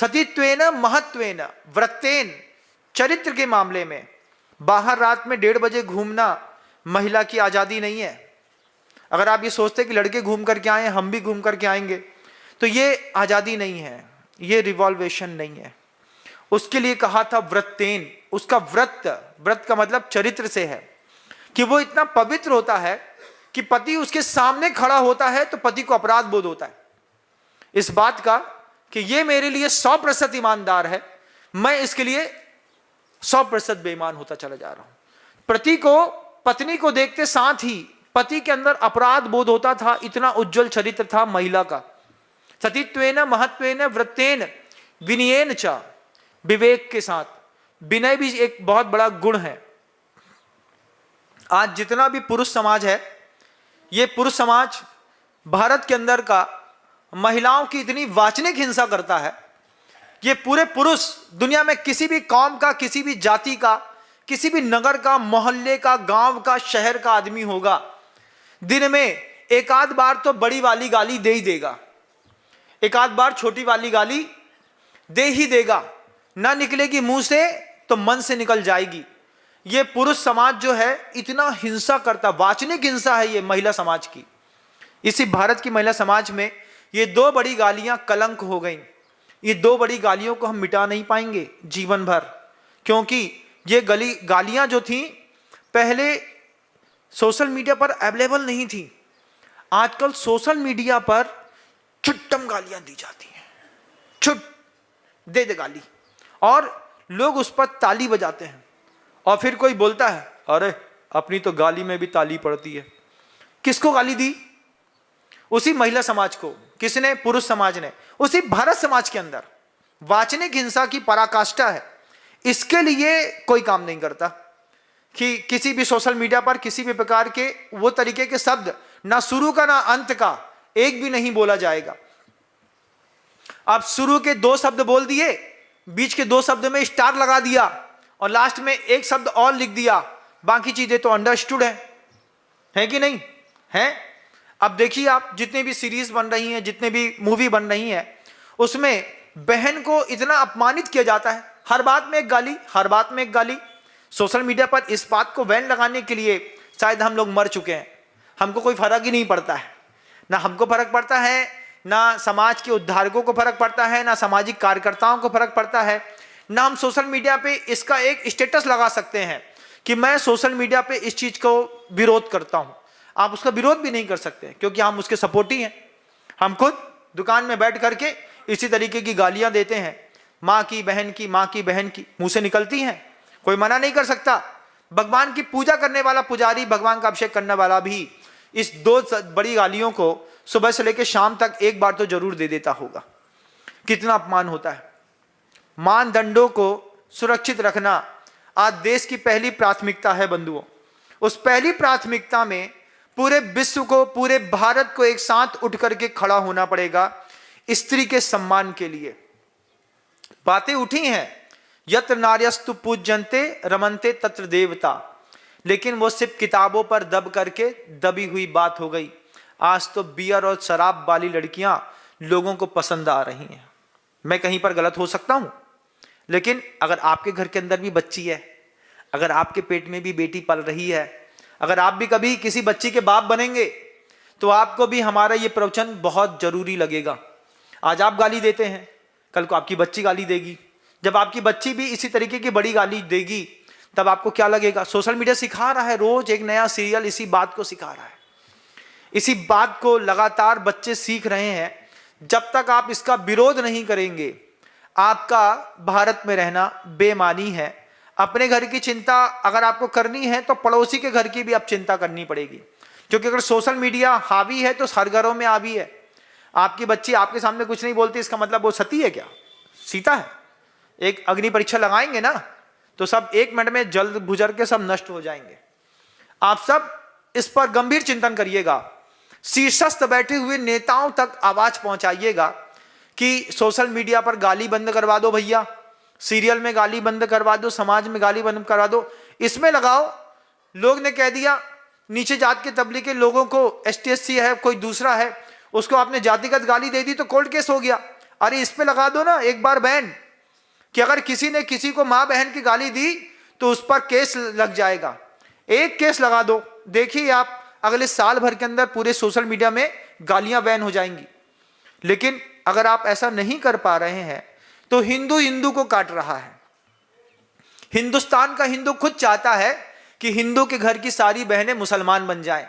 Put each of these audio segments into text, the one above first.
सतीत्वेन महत्वेन व्रतेन, चरित्र के मामले में बाहर रात में 1:30 बजे घूमना महिला की आजादी नहीं है। अगर आप ये सोचते कि लड़के घूम करके आए, हम भी घूम करके आएंगे, तो ये आजादी नहीं है, ये रिवॉल्वेशन नहीं है। उसके लिए कहा था व्रतेन, उसका व्रत का मतलब चरित्र से है कि वो इतना पवित्र होता है कि पति उसके सामने खड़ा होता है तो पति को अपराध बोध होता है इस बात का कि ये मेरे लिए 100% ईमानदार है, मैं इसके लिए 100% बेईमान होता चला जा रहा हूं। पत्नी को देखते साथ ही पति के अंदर अपराध बोध होता था, इतना उज्जवल चरित्र था महिला का। सतीत्वेन महत्वेन व्रतेन विनयेन च, विवेक के साथ। विनय भी एक बहुत बड़ा गुण है। आज जितना भी पुरुष समाज है, ये पुरुष समाज भारत के अंदर का महिलाओं की इतनी वाचनिक हिंसा करता है। ये पूरे पुरुष दुनिया में किसी भी कौम का, किसी भी जाति का, किसी भी नगर का, मोहल्ले का, गांव का, शहर का आदमी होगा, दिन में एक आध बार तो बड़ी वाली गाली दे ही देगा, एक आध बार छोटी वाली गाली दे ही देगा। ना निकलेगी मुंह से तो मन से निकल जाएगी। ये पुरुष समाज जो है इतना हिंसा करता, वाचनिक हिंसा है ये महिला समाज की। इसी भारत की महिला समाज में ये 2 बड़ी गालियां कलंक हो गई। ये 2 बड़ी गालियों को हम मिटा नहीं पाएंगे जीवन भर, क्योंकि ये गालियां जो थी पहले सोशल मीडिया पर अवेलेबल नहीं थी। आजकल सोशल मीडिया पर छुट्टम गालियां दी जाती हैं, छुट दे दे गाली, और लोग उस पर ताली बजाते हैं। और फिर कोई बोलता है अरे अपनी तो गाली में भी ताली पड़ती है। किसको गाली दी? उसी महिला समाज को। किसने? पुरुष समाज ने। उसी भारत समाज के अंदर वाचनिक हिंसा की पराकाष्ठा है। इसके लिए कोई काम नहीं करता कि किसी भी सोशल मीडिया पर किसी भी प्रकार के वो तरीके के शब्द, ना शुरू का ना अंत का, एक भी नहीं बोला जाएगा। आप शुरू के 2 शब्द बोल दिए, बीच के 2 शब्द में स्टार लगा दिया और लास्ट में एक शब्द और लिख दिया, बाकी चीजें तो अंडरस्टूड है कि नहीं है? अब देखिए आप, जितने भी सीरीज बन रही हैं, जितने भी मूवी बन रही हैं, उसमें बहन को इतना अपमानित किया जाता है। हर बात में एक गाली, हर बात में एक गाली। सोशल मीडिया पर इस बात को बैन लगाने के लिए शायद हम लोग मर चुके हैं। हमको कोई फर्क ही नहीं पड़ता है, ना हमको फर्क पड़ता है, ना समाज के उद्धारकों को फर्क पड़ता है, ना सामाजिक कार्यकर्ताओं को फर्क पड़ता है, ना हम सोशल मीडिया पे इसका एक स्टेटस लगा सकते हैं कि मैं सोशल मीडिया पे इस चीज को विरोध करता हूं। आप उसका विरोध भी नहीं कर सकते क्योंकि हम उसके सपोर्टी हैं। हम खुद दुकान में बैठ करके इसी तरीके की गालियां देते हैं, माँ की बहन की, माँ की बहन की, मुंह से निकलती हैं, कोई मना नहीं कर सकता। भगवान की पूजा करने वाला पुजारी, भगवान का अभिषेक करने वाला भी इस 2 बड़ी गालियों को सुबह से लेकर शाम तक एक बार तो जरूर दे देता होगा। कितना अपमान होता है। मानदंडों को सुरक्षित रखना आज देश की पहली प्राथमिकता है बंधुओं। उस पहली प्राथमिकता में पूरे विश्व को, पूरे भारत को एक साथ उठ करके खड़ा होना पड़ेगा स्त्री के सम्मान के लिए। बातें उठी हैं, यत्र नार्यस्तु पूज्यन्ते रमन्ते तत्र देवता, लेकिन वो सिर्फ किताबों पर दब करके दबी हुई बात हो गई। आज तो बियर और शराब वाली लड़कियां लोगों को पसंद आ रही हैं। मैं कहीं पर गलत हो सकता हूं, लेकिन अगर आपके घर के अंदर भी बच्ची है, अगर आपके पेट में भी बेटी पल रही है, अगर आप भी कभी किसी बच्ची के बाप बनेंगे, तो आपको भी हमारा ये प्रवचन बहुत जरूरी लगेगा। आज आप गाली देते हैं, कल को आपकी बच्ची गाली देगी। जब आपकी बच्ची भी इसी तरीके की बड़ी गाली देगी, तब आपको क्या लगेगा? सोशल मीडिया सिखा रहा है, रोज एक नया सीरियल इसी बात को सिखा रहा है। इसी बात को लगातार बच्चे सीख रहे हैं। जब तक आप इसका विरोध नहीं करेंगे, आपका भारत में रहना बेमानी है। अपने घर की चिंता अगर आपको करनी है तो पड़ोसी के घर की भी आप चिंता करनी पड़ेगी, क्योंकि अगर सोशल मीडिया हावी है तो हर घरों में हावी है। आपकी बच्ची आपके सामने कुछ नहीं बोलती, इसका मतलब वो सती है क्या? सीता है? एक अग्नि परीक्षा लगाएंगे ना तो सब 1 मिनट में जल्द गुजर के सब नष्ट हो जाएंगे। आप सब इस पर गंभीर चिंतन करिएगा। शीर्षस्थ बैठे हुए नेताओं तक आवाज पहुंचाइएगा कि सोशल मीडिया पर गाली बंद करवा दो भैया, सीरियल में गाली बंद करवा दो, समाज में गाली बंद करवा दो, इसमें लगाओ। लोग ने कह दिया नीचे जात के तबलीग के लोगों को, ST SC है, कोई दूसरा है, उसको आपने जातिगत गाली दे दी तो कोर्ट केस हो गया। अरे इस पे लगा दो ना एक बार बैन, कि अगर किसी ने किसी को माँ बहन की गाली दी तो उस पर केस लग जाएगा। एक केस लगा दो, देखिए आप अगले साल भर के अंदर पूरे सोशल मीडिया में गालियां बैन हो जाएंगी। लेकिन अगर आप ऐसा नहीं कर पा रहे हैं तो हिंदू हिंदू को काट रहा है। हिंदुस्तान का हिंदू खुद चाहता है कि हिंदू के घर की सारी बहनें मुसलमान बन जाएं,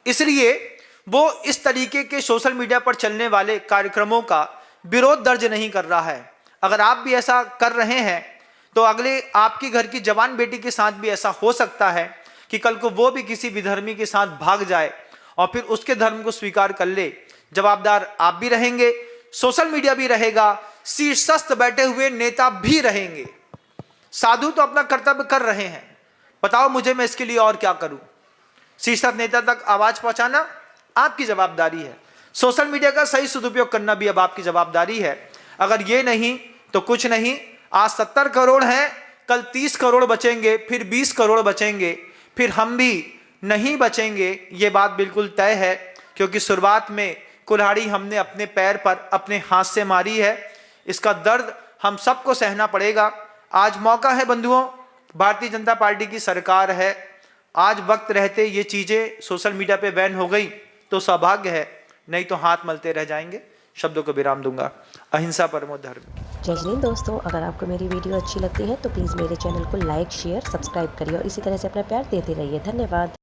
इसलिए वो इस तरीके के सोशल मीडिया पर चलने वाले कार्यक्रमों का विरोध दर्ज नहीं कर रहा है। अगर आप भी ऐसा कर रहे हैं तो अगले आपकी घर की जवान बेटी के साथ भी ऐसा हो सकता है कि कल को वो भी किसी विधर्मी के साथ भाग जाए और फिर उसके धर्म को स्वीकार कर ले। जवाबदार आप भी रहेंगे, सोशल मीडिया भी रहेगा, शीर्षस्थ बैठे हुए नेता भी रहेंगे। साधु तो अपना कर्तव्य कर रहे हैं, बताओ मुझे मैं इसके लिए और क्या करूं। शीर्षस्थ नेता तक आवाज पहुंचाना आपकी जवाबदारी है, सोशल मीडिया का सही सदुपयोग करना भी अब आपकी जवाबदारी है। अगर ये नहीं तो कुछ नहीं। आज 70 करोड़ हैं, कल 30 करोड़ बचेंगे, फिर 20 करोड़ बचेंगे, फिर हम भी नहीं बचेंगे, ये बात बिल्कुल तय है। क्योंकि शुरुआत में कुल्हाड़ी हमने अपने पैर पर अपने हाथ से मारी है, इसका दर्द हम सबको सहना पड़ेगा। आज मौका है बंधुओं, भारतीय जनता पार्टी की सरकार है, आज वक्त रहते ये चीज़ें सोशल मीडिया पे बैन हो गई तो सौभाग्य है, नहीं तो हाथ मलते रह जाएंगे। शब्दों को विराम दूंगा। अहिंसा परमो धर्म। जय हिंद दोस्तों, अगर आपको मेरी वीडियो अच्छी लगती है तो प्लीज़ मेरे चैनल को लाइक शेयर सब्सक्राइब करिए और इसी तरह से अपना प्यार देते रहिए। धन्यवाद।